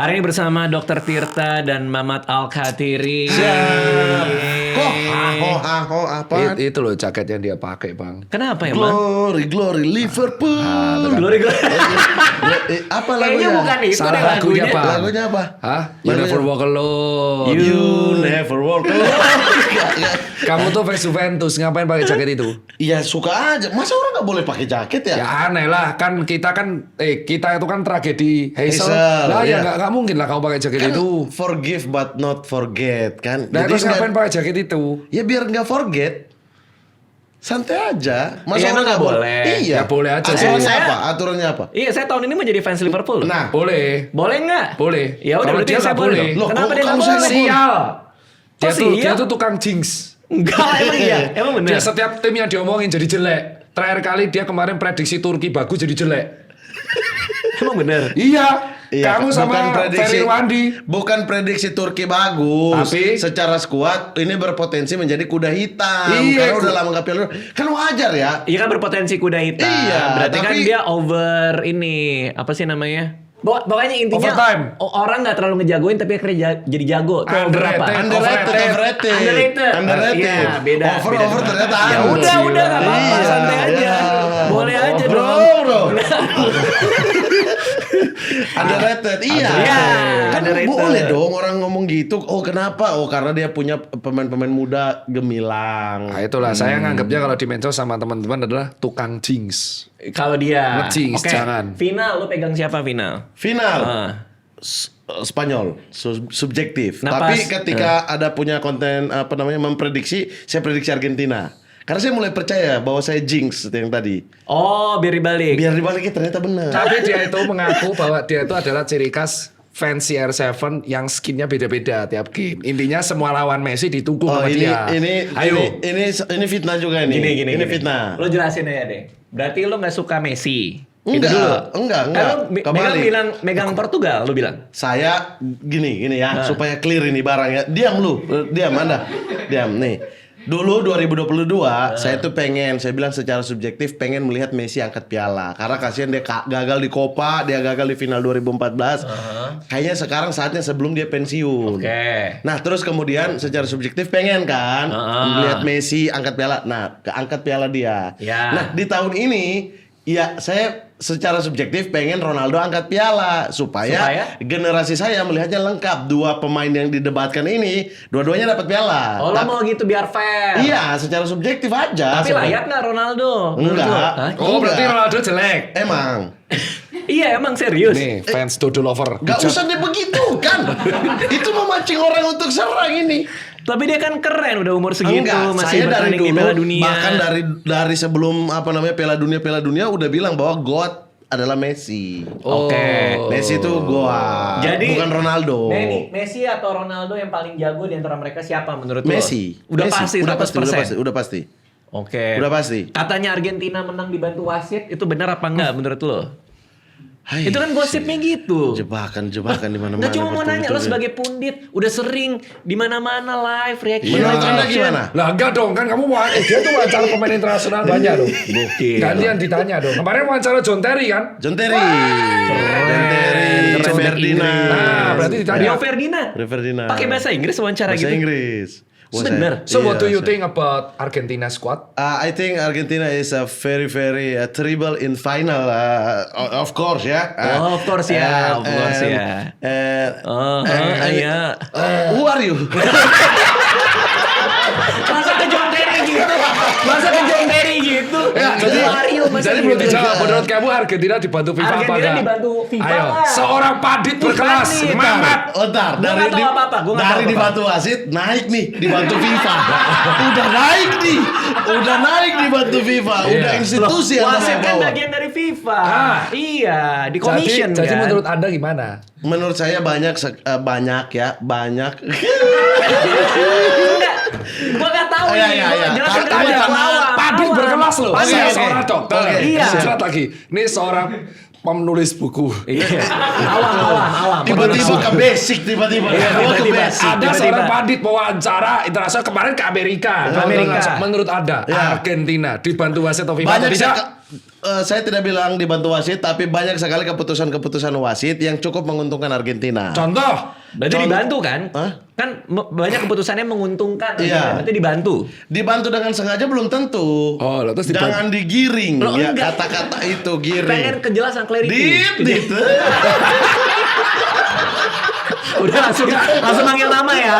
Hari ini bersama Dr. Tirta dan Mamat Al-Khatiri. Siap. Kok apa? Itu loh jaket yang dia pakai, Bang. Kenapa ya, Bang? Glory Liverpool. Glory. Apa Kayaknya lagunya? bukan itu Salah deh lagunya, lagunya. Bang. Lagunya apa? Hah? You never walk alone. You never walk alone. Kamu tuh fans Juventus, ngapain pakai jaket itu? Iya suka aja. Masa orang nggak boleh pakai jaket ya? Ya aneh lah, kan kita itu kan tragedi Hazel. Hazel, Lah ya iya. nggak mungkin lah kamu pakai jaket Kan itu. forgive but not forget kan. Nah terus nggak- ngapain pakai jaket itu? Ya biar nggak forget. Santai aja. Iya, emang orang nggak boleh. Iya. Ya, boleh aja sih. Aturannya Saya- apa? Aturannya apa? Iya, saya tahun ini menjadi fans Liverpool. Nah, Boleh. Boleh nggak? Boleh. Ya udah Kalau berarti dia saya nggak boleh. boleh. Loh, Kenapa kok dia nggak kamu saya boleh? nggak Sial. Oh, Dia sial? tuh tukang jinx. Enggak, emang iya. Emang benar. Dia setiap tim yang diomongin jadi jelek. Terakhir kali dia kemarin prediksi Turki bagus jadi jelek. Emang benar. Iya. Iya, Kamu sama Ferry Wandi. Bukan prediksi Turki bagus. Tapi- secara skuad ini berpotensi menjadi kuda hitam. Iya, Karena udah lama nggak Piala Dunia. Kan wajar ya. Iya kan berpotensi kuda hitam. Iya, Berarti kan tapi- dia over ini apa sih namanya? Pokoknya intinya Overtime. orang nggak terlalu ngejagoin tapi akhirnya jadi jago. Itu over apa? Underrated. Underrated. Underrated. Iya, beda. Over beda. ternyata Ya under. udah nggak apa-apa, Iya, santai aja. iya. Boleh aja Bro, dong. bro. Underrated. Iya. Iya, Kan underrated. boleh dong orang ngomong gitu. Oh kenapa? Oh karena dia punya pemain-pemain muda gemilang. Nah itulah saya nganggapnya kalau di medsos sama teman-teman adalah tukang jinx. Kalau dia. Nge-jinx, Oke, jangan. Final, lu pegang siapa final? Final. Ah. Spanyol subjektif. Nah, Tapi pas- ketika ada punya konten apa namanya memprediksi, saya prediksi Argentina. Karena saya mulai percaya bahwa saya jinx yang tadi. Oh, biar dibalik. Biar dibalikin ternyata benar. Tapi dia itu mengaku bahwa dia itu adalah ciri khas fans CR7 yang skinnya beda-beda tiap game. Intinya semua lawan Messi ditunggu Oh sama ini dia. Ayo. ini fitnah juga nih. Gini. Ini fitnah. Lo jelasin aja deh. Berarti lo nggak suka Messi. Enggak, Itu dulu. enggak. Kan lo Kembali. megang Portugal, lo bilang. Saya gini ya supaya clear ini barang ya. Diam lu, diam Anda. Diam nih. Dulu 2022 saya tuh saya bilang secara subjektif pengen melihat Messi angkat piala karena kasihan dia gagal di Copa, dia gagal di final 2014. Kayaknya sekarang saatnya sebelum dia pensiun. Oke. Nah, terus kemudian secara subjektif pengen kan melihat Messi angkat piala. Nah, keangkat piala dia. Ya. Nah, di tahun ini ya saya secara subjektif pengen Ronaldo angkat piala supaya generasi saya melihatnya lengkap. Dua pemain yang didebatkan ini dua-duanya dapat piala. Oh, lo mau gitu biar fair. Iya, secara subjektif aja. Tapi layak nggak Ronaldo? Menurut Enggak. lo? Hah? Oh berarti Enggak. Ronaldo jelek. Emang Iya, emang serius. Nih fans Dodo lover. gak usah dia begitu kan. Itu memancing orang untuk serang ini. Tapi dia kan keren udah umur segitu masih saya dari bertanding di dulu Piala Dunia. bahkan dari sebelum apa namanya Piala Dunia udah bilang bahwa God adalah Messi. Oke. Messi itu goa. Jadi bukan Ronaldo. Messi atau Ronaldo yang paling jago di antara mereka siapa menurut lo? Messi. Udah Messi. pasti udah 100%. pasti. Oke. Udah pasti. Katanya Argentina menang dibantu wasit, itu benar apa enggak menurut lo? Hai, Itu kan gosipnya gitu. jebakan di mana-mana. Nggak cuma mau nanya, lo bertubi-tubi. sebagai pundit udah sering di mana-mana live reaction. Menurut Anda reaction. gimana? Lah enggak dong, kan kamu dia tuh wawancara pemain internasional banyak dong. Gokil. Gantian ditanya dong. Kemarin wawancara John Terry kan? John Terry. Keren. Ferdinand. Nah, berarti ditanya. Rio Ferdinand. Rio Ferdinand. Pakai bahasa Inggris wawancara Bahasa gitu. Inggris. Wah, Bener? saya- So what do iya, you think about Argentina squad? I think Argentina is a very terrible in final. Of course ya. Oh, of course ya, of course ya. Iya. Who are you? Masa ke John Terry gitu? Masa ke John Terry gitu? Ya, Itu Mario masa jadi belum gitu? dijawab. Menurut kamu Argentina dibantu FIFA apa Argentina enggak? dibantu FIFA Ayo, lah. seorang padit berkelas, Padit. Mamat. Ntar, Gua nggak tahu apa-apa, gua nggak dari tahu apa-apa. dibantu wasit naik nih dibantu FIFA. Udah naik nih, udah naik dibantu FIFA, udah Iya. institusi yang Wasit saya kan bawa. bagian dari FIFA. Ah. Iya, di commission Jadi kan. menurut Anda gimana? Menurut saya banyak. Enggak. Gua nggak tahu Iya, ini. iya, Gua iya. jelasin Katanya ke karena Padit berkelas loh. Oke, Saya oke. seorang dokter. Oke. Iya. Muncrat lagi. Ini seorang penulis buku. Iya. Awam. Tiba-tiba ke basic, tiba-tiba. Iya, Gua ke tiba-tiba. basic. Ada Tiba-tiba. seorang padit wawancara internasional kemarin ke Amerika. Ke Amerika. Menurut Anda Ya. Argentina dibantu wasit atau FIFA atau Banyak tidak? Saya tidak bilang dibantu wasit, tapi banyak sekali keputusan-keputusan wasit yang cukup menguntungkan Argentina. Contoh. Berarti dibantu kan? Hah? Kan banyak keputusannya menguntungkan. Iya. Berarti dibantu. Dibantu dengan sengaja belum tentu. Oh, terus jangan digiring Loh, ya enggak. kata-kata itu giring. Pengen kejelasan clarity. Dit. Udah langsung manggil nama ya.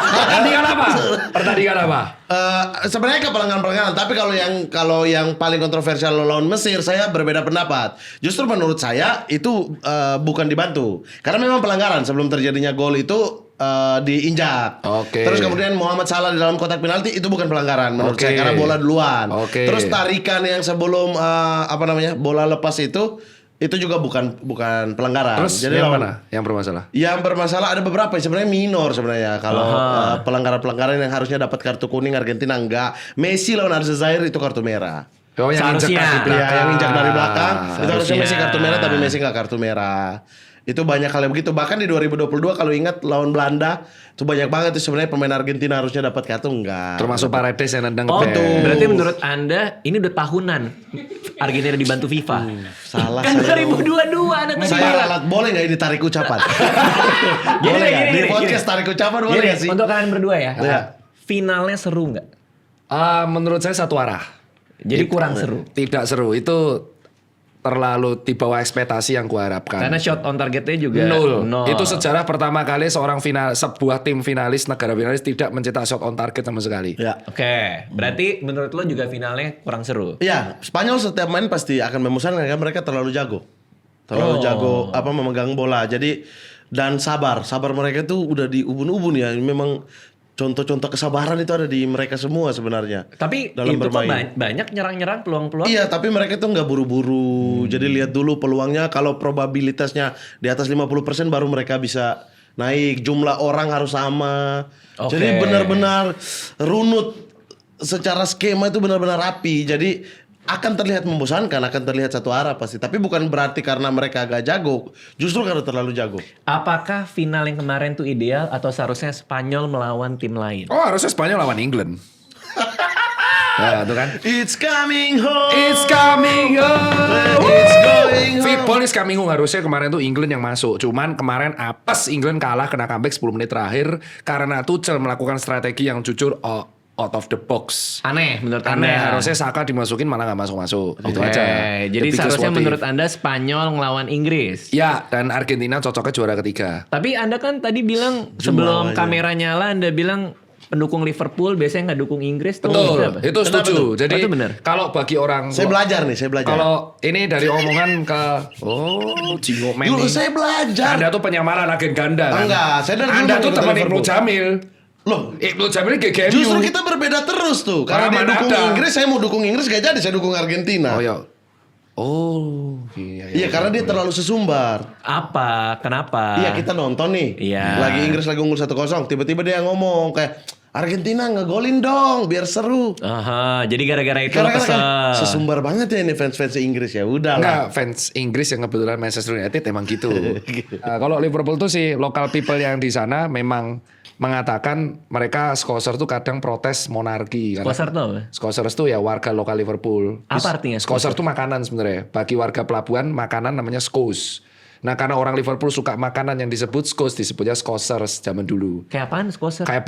Pertandingan apa? Sebenarnya ke pelanggaran-pelanggaran, tapi kalau yang paling kontroversial lawan Mesir, saya berbeda pendapat. Justru menurut saya itu bukan dibantu, karena memang pelanggaran sebelum terjadinya gol itu diinjak. Oke. Terus kemudian Muhammad Salah di dalam kotak penalti itu bukan pelanggaran menurut Oke. saya, karena bola duluan. Oke. Terus tarikan yang sebelum bola lepas itu juga bukan pelanggaran. Terus Jadi yang lawan- mana yang bermasalah? Yang bermasalah ada beberapa sebenarnya minor sebenarnya. Kalau pelanggaran-pelanggaran yang harusnya dapat kartu kuning Argentina enggak. Messi lawan Aljazair itu kartu merah. Oh, yang injek Seharusnya. kaki Ya, belakang. yang injak dari belakang itu harusnya Seharusnya. Messi kartu merah, tapi Messi nggak kartu merah. Itu banyak hal yang begitu. Bahkan di 2022 kalau ingat lawan Belanda itu banyak banget tuh sebenarnya pemain Argentina harusnya dapat kartu enggak. Termasuk Paredes yang nendang Oh, ke Betul. bek. berarti menurut Anda ini udah tahunan Argentina dibantu FIFA. Salah Kan saya. 2022 Anda tadi Saya bilang. ralat, boleh nggak ini tarik ucapan? Gini Boleh deh, nggak? gini Di deh, podcast tarik ucapan boleh Gini, nggak sih? untuk kalian berdua ya. Iya. Finalnya seru nggak? Menurut saya satu arah. Jadi kurang seru. Tidak seru. Itu terlalu di bawah ekspektasi yang kuharapkan. Karena shot on targetnya juga Nol. nol. Itu sejarah pertama kali sebuah tim finalis, negara finalis tidak mencetak shot on target sama sekali. Ya. Oke, berarti menurut lo juga finalnya kurang seru. Iya, Spanyol setiap main pasti akan membosankan karena mereka terlalu jago. Terlalu jago memegang bola. Jadi dan sabar mereka tuh udah di ubun-ubun ya. Memang contoh-contoh kesabaran itu ada di mereka semua sebenarnya. Tapi dalam itu kok bermain. banyak nyerang-nyerang peluang-peluang. Iya, tapi mereka tuh nggak buru-buru. Jadi lihat dulu peluangnya. Kalau probabilitasnya di atas 50% baru mereka bisa naik. Jumlah orang harus sama. Oke. Jadi benar-benar runut secara skema itu benar-benar rapi. Jadi akan terlihat membosankan, akan terlihat satu arah pasti. Tapi bukan berarti karena mereka agak jago, justru karena terlalu jago. Apakah final yang kemarin tuh ideal atau seharusnya Spanyol melawan tim lain? Oh, harusnya Spanyol lawan England. Nah, itu kan. It's coming home. It's coming home. It's going home. Football is coming home. Harusnya kemarin tuh England yang masuk. Cuman kemarin apes England kalah kena comeback 10 menit terakhir karena Tuchel melakukan strategi yang jujur out of the box. Aneh menurut Aneh, Anda. harusnya Saka dimasukin malah nggak masuk-masuk. Itu Oke, aja. jadi The biggest seharusnya what if. menurut Anda Spanyol ngelawan Inggris. Ya, dan Argentina cocoknya juara ketiga. Tapi Anda kan tadi bilang sebelum lawannya. kamera nyala Anda bilang pendukung Liverpool biasanya nggak dukung Inggris tuh. Betul, kenapa? itu setuju. tuh? Jadi Oh, itu benar. kalau bagi orang Saya belajar nih, saya belajar. kalau ini dari omongan ke Jingo Dulu Meni. saya belajar. Anda tuh penyamaran agen ganda kan? Enggak, saya dari dulu Anda tuh mengikuti teman Ibnu Liverpool. Jamil. Loh, Ibnu Jamil GGMU. justru kita berbeda terus tuh. Karena dia Mana dukung ada. Inggris, saya mau dukung Inggris gak jadi, saya dukung Argentina. Oh ya. Oh, iya. Iya, karena dia terlalu sesumbar. Apa? Kenapa? Iya, kita nonton nih. Iya. Lagi Inggris lagi unggul 1-0, tiba-tiba dia ngomong kayak Argentina ngegolin dong biar seru. Aha, jadi gara-gara itu lo Karena kesel. sesumbar banget ya ini fans-fans Inggris ya. Udah lah. Enggak, fans Inggris yang kebetulan Manchester United emang gitu. Kalau Liverpool tuh sih local people yang di sana memang mengatakan mereka Scousers tuh kadang protes monarki. Karena Scousers tuh apa? Scousers tuh ya warga lokal Liverpool. Apa artinya Scousers tuh makanan sebenarnya. Bagi warga pelabuhan makanan namanya Scouse. Nah karena orang Liverpool suka makanan yang disebut Scouse disebutnya Scousers zaman dulu. Kayak apaan Scousers? Kayak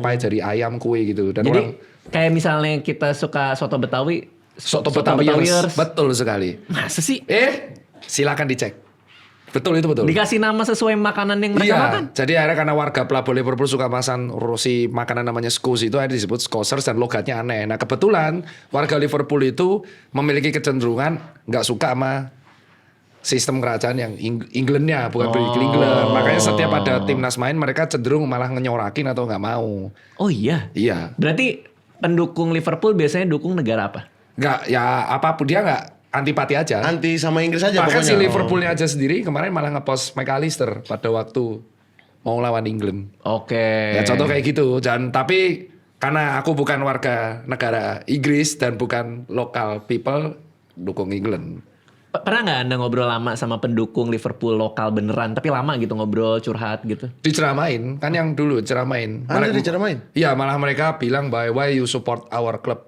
pie dari ayam kue gitu. Dan Jadi orang kayak misalnya kita suka soto Betawi, soto Betawiers. Betul sekali. Masa sih? Silakan dicek. Betul itu betul. Dikasih nama sesuai makanan yang mereka Iya, makan? jadi akhirnya karena warga pelabuhan Liverpool suka makan si makanan namanya Scouse itu akhirnya disebut Scousers dan logatnya aneh. Nah kebetulan warga Liverpool itu memiliki kecenderungan nggak suka sama sistem kerajaan yang Englandnya bukan British England. Makanya setiap ada timnas main mereka cenderung malah ngenyorakin atau nggak mau. Oh iya? Iya, Berarti pendukung Liverpool biasanya dukung negara apa? nggak ya apapun dia nggak antipati aja. Anti sama Inggris aja Bahkan pokoknya. si Liverpoolnya aja sendiri kemarin malah ngepost McAllister pada waktu mau lawan England. Oke. Ya contoh kayak gitu. Dan tapi karena aku bukan warga negara Inggris dan bukan local people, dukung England. Pernah nggak Anda ngobrol lama sama pendukung Liverpool lokal beneran? Tapi lama gitu ngobrol, curhat gitu? Diceramain, kan yang dulu ceramain. Anda diceramain? Iya, malah mereka bilang why you support our club.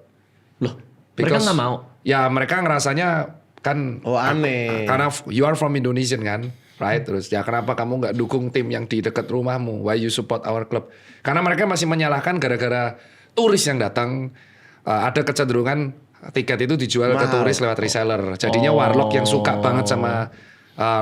Loh, mereka nggak mau? ya mereka ngerasanya kan Oh, aneh. karena you are from Indonesian kan, right? Terus ya kenapa kamu nggak dukung tim yang di dekat rumahmu? Why you support our club? Karena mereka masih menyalahkan gara-gara turis yang datang, ada kecenderungan tiket itu dijual ke Mahal. turis lewat reseller. Jadinya Warlock yang suka banget sama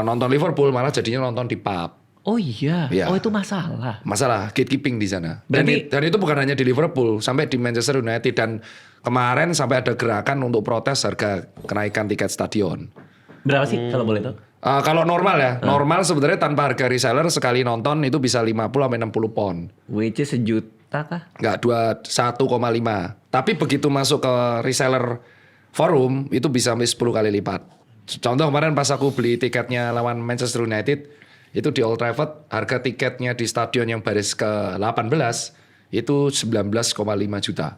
nonton Liverpool malah jadinya nonton di pub. Oh iya. Iya. Oh itu masalah. Masalah gatekeeping di sana. Berarti- dan itu bukan hanya di Liverpool, sampai di Manchester United, dan kemarin sampai ada gerakan untuk protes harga kenaikan tiket stadion. Berapa sih kalau boleh tahu? Kalau normal ya, normal sebenarnya tanpa harga reseller sekali nonton itu bisa 50 sampai 60 pound. Which is 1 juta kah? Enggak, 1,5. Tapi begitu masuk ke reseller forum itu bisa sampai 10 kali lipat. Contoh kemarin pas aku beli tiketnya lawan Manchester United, itu di Old Trafford harga tiketnya di stadion yang baris ke 18 itu 19,5 juta.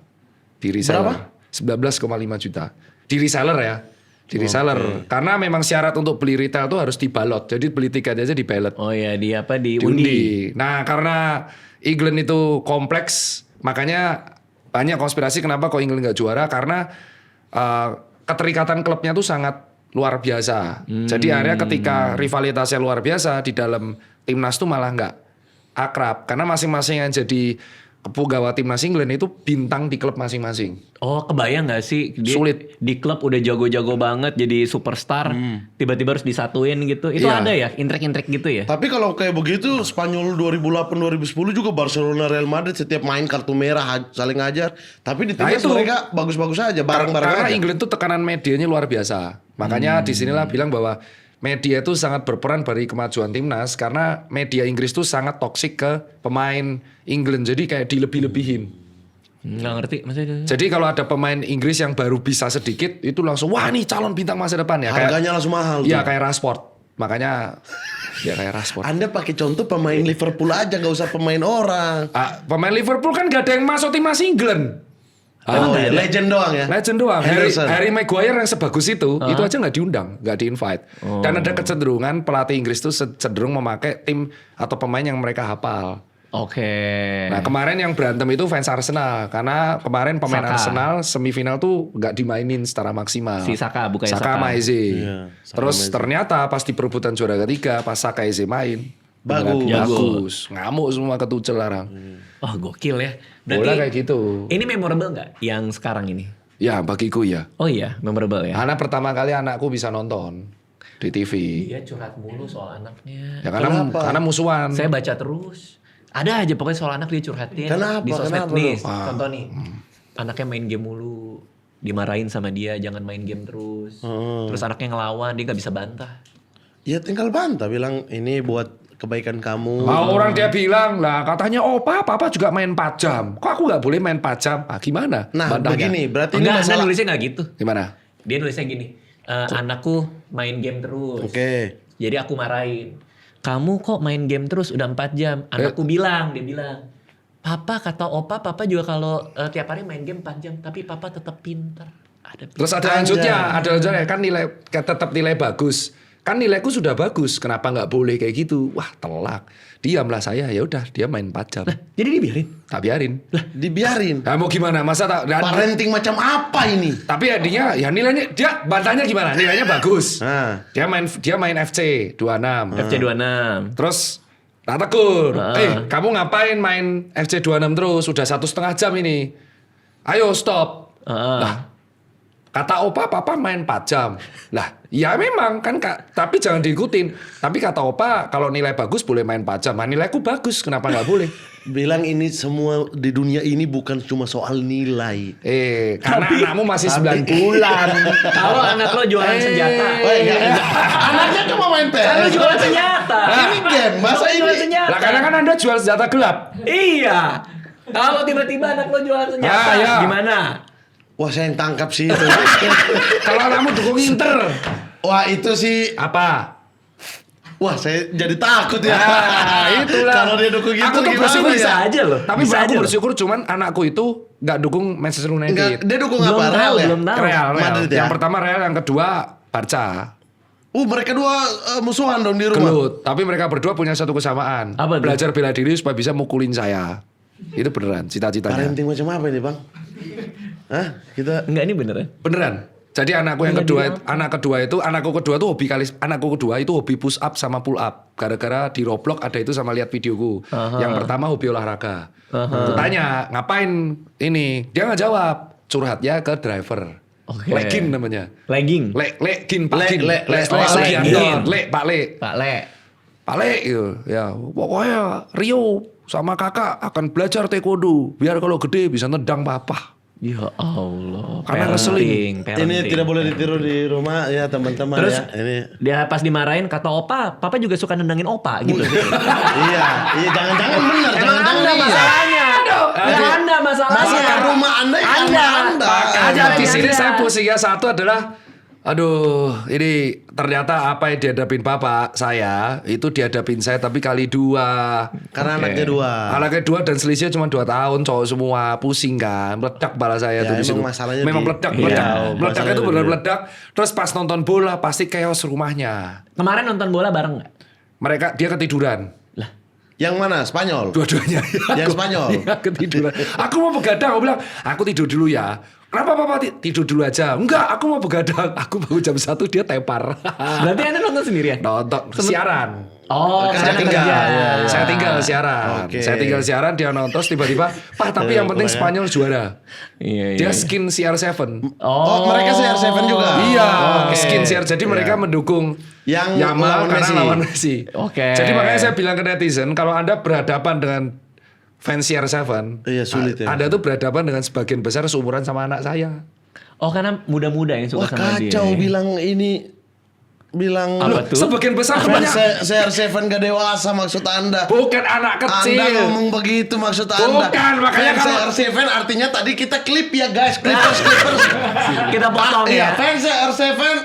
Di reseller. 19,5 juta. Di reseller ya. Di reseller. Karena memang syarat untuk beli retail tuh harus dibalot. Jadi beli tiket aja di ballot. Oh iya di apa di undi. Diundi. Nah karena England itu kompleks, makanya banyak konspirasi kenapa kok England nggak juara, karena keterikatan klubnya tuh sangat luar biasa. Jadi akhirnya ketika rivalitasnya luar biasa di dalam timnas tuh malah nggak akrab, karena masing-masing yang jadi pegawai timnas England itu bintang di klub masing-masing. Oh kebayang gak sih dia Sulit. di klub udah jago-jago banget jadi superstar, tiba-tiba harus disatuin gitu. Itu Iya. ada ya intrik-intrik gitu ya? Tapi kalau kayak begitu Spanyol 2008-2010 juga Barcelona Real Madrid setiap main kartu merah saling ngajar. Tapi di timnas itu. mereka bagus-bagus aja bareng-bareng Karena aja. England tuh tekanan medianya luar biasa. Makanya disinilah bilang bahwa media itu sangat berperan bagi kemajuan timnas, karena media Inggris tuh sangat toksik ke pemain England. Jadi kayak dilebih-lebihin. Nggak ngerti maksudnya. Jadi kalau ada pemain Inggris yang baru bisa sedikit, itu langsung wah nih calon bintang masa depan ya. Harganya langsung mahal Iya tuh. kayak Rashford. Makanya ya kayak Rashford. Anda pakai contoh pemain Liverpool aja, gak usah pemain orang. Pemain Liverpool kan gak ada yang masuk timnas England. Oh iya, legend doang ya. Legend doang. Henderson. Harry Maguire yang sebagus itu aja nggak diundang, nggak di-invite. Dan ada kecenderungan pelatih Inggris tuh cenderung memakai tim atau pemain yang mereka hafal. Oke. Nah kemarin yang berantem itu fans Arsenal, karena kemarin pemain Saka. Arsenal semifinal tuh nggak dimainin secara maksimal. Si Saka, bukan Saka Saka. sama Eze. Iya, Saka Terus sama Eze. ternyata pas di perebutan juara ketiga, pas Saka Eze main, Bagus. beneran bagus. Ngamuk semua ke Tuchel larang. Oh gokil ya. Bola kayak gitu. Ini memorable nggak yang sekarang ini? Ya bagiku ya. Oh iya memorable ya. Karena pertama kali anakku bisa nonton di TV. Dia curhat mulu soal anaknya. Ya karena musuhan. Saya baca terus. Ada aja pokoknya soal anak dia curhatin. Kenapa? Di sosmed Kenapa nih. dong? Contoh nih. Anaknya main game mulu. Dimarahin sama dia jangan main game terus. Terus anaknya ngelawan dia nggak bisa bantah. Ya tinggal bantah bilang ini buat kebaikan kamu. Orang dia bilang lah katanya papa juga main 4 jam. Kok aku nggak boleh main 4 jam? Ah gimana? Nah, Bantahnya. begini, berarti ini Enggak, masalah. nulisnya nggak gitu. Gimana? Dia nulisnya gini. Anakku main game terus. Oke. Jadi aku marahin. Kamu kok main game terus udah 4 jam. Anakku dia bilang. Papa kata opa, papa juga kalau tiap hari main game 4 jam. Tapi papa tetap pinter. Terus ada lanjutnya, kan tetap nilai bagus. Kan nilaiku sudah bagus, kenapa nggak boleh kayak gitu? Wah telak. Diamlah saya, ya udah dia main 4 jam. Jadi dibiarin. Tak biarin. Dibiarin. Nah, mau gimana? Masa tak? Parenting macam apa ini? Tapi ya dia nilainya dia bantahnya gimana? Nilainya bagus. Nah. Dia main FC 26. FC 26. Terus tak tegur. Kamu ngapain main FC 26 terus? Sudah 1,5 jam ini. Ayo stop. Lah, kata opa papa main 4 jam. Lah, ya memang kan Kak, tapi jangan diikutin. Tapi kata opa kalau nilai bagus boleh main 4 jam. Nah, nilaiku bagus, kenapa nggak boleh? Bilang ini semua di dunia ini bukan cuma soal nilai. Karena anakmu masih 9 bulan. Kalau anak lo jualan senjata. Oh, iya. Anaknya cuma main Kalau PS. jualan senjata. Ini game, masa Kalau jualan ini? senjata. Lah karena kan Anda jual senjata gelap. Iya. Kalau tiba-tiba anak lo jualan senjata, ya. gimana? Wah, saya yang tangkap sih itu. Kalau anakmu dukung Inter, Wah, itu sih. apa? Wah, saya jadi takut ya. Itulah. Kalau dia dukung gitu Aku tuh gimana bersyukur ya? Bisa aja loh. Tapi Bisa aku aja loh. bersyukur cuman anakku itu nggak dukung Manchester Enggak, United. dia dukung Belum apa? tahu, Real ya? belum tahu. Real. Madrid ya? Yang pertama Real, yang kedua Barca. Mereka dua musuhan dong di rumah. Gelut. Tapi mereka berdua punya satu kesamaan. Apa tuh? Belajar bela diri supaya bisa mukulin saya. Itu beneran cita-citanya. Parenting macam apa ini, Bang? Hah? Kita Enggak ini beneran. Beneran. Jadi anakku yang kedua, anakku kedua itu hobi push up sama pull up. Gara-gara di Roblox ada itu sama lihat videoku. Yang pertama hobi olahraga. Aku tanya, ngapain ini? Dia nggak jawab. Curhatnya ke driver. Oke. Legging namanya. Legging. Legging, Pak Le- Gin. le- le- Le Sugianto. Pak Le. Pak Le. Gitu. Ya, pokoknya Rio sama kakak akan belajar taekwondo. Biar kalau gede bisa nendang papa. Ya Allah. Karena ngeselin. Ini tidak boleh ditiru di rumah ya teman-teman Terus ya. Ini dia pas dimarahin kata opa, papa juga suka nendangin opa gitu. iya jangan-jangan benar, Emang jangan-jangan anda iya. masalahnya. Emang anda masalahnya. Masalah rumah anda ya karena anda. Makanya di sini Anda. saya pusingnya satu adalah aduh, ini ternyata apa yang dihadapin bapak saya itu dihadapin saya tapi kali 2. Karena anaknya 2. Anaknya 2 dan selisihnya cuma 2 tahun, cowok semua, pusing kan, meledak kepala saya Ya, tuh di situ. emang masalahnya Memang di- meledak. Iya, Meledaknya masalahnya itu di- benar meledak. Terus pas nonton bola pasti chaos rumahnya. Kemarin nonton bola bareng nggak? Dia ketiduran. Yang mana? Spanyol. Dua-duanya. Yang Spanyol? Iya, ketiduran. Aku mau begadang, aku bilang, aku tidur dulu ya. Kenapa papa tidur dulu aja? Enggak, aku mau begadang. Aku baru jam 1 dia tepar. Berarti anda nonton sendirian? Nonton siaran. Oh, Saya karena tinggal, kerja. saya tinggal siaran. Oke. Saya tinggal siaran, dia nonton tiba-tiba, Pak, tapi yang penting Spanyol juara. Iya, Dia skin CR7. Oh, mereka CR7 juga. Iya, Oke. skin CR. Jadi mereka mendukung Yang Yamal lawan karena Messi. lawan Messi. Oke. Jadi makanya saya bilang ke netizen, kalau Anda berhadapan dengan fans CR7, Iya, sulit ya. Anda tuh berhadapan dengan sebagian besar seumuran sama anak saya. Oh, karena muda-muda yang suka Wah sama dia. kacau bilang Apa tuh? Sebagian besar fans banyak. CR7 gak dewasa maksud anda. Bukan anak kecil. Anda ngomong begitu maksud anda. Bukan, makanya fans CR7 artinya tadi kita klip ya guys, clippers. Kita potong Iya, ya. fans CR7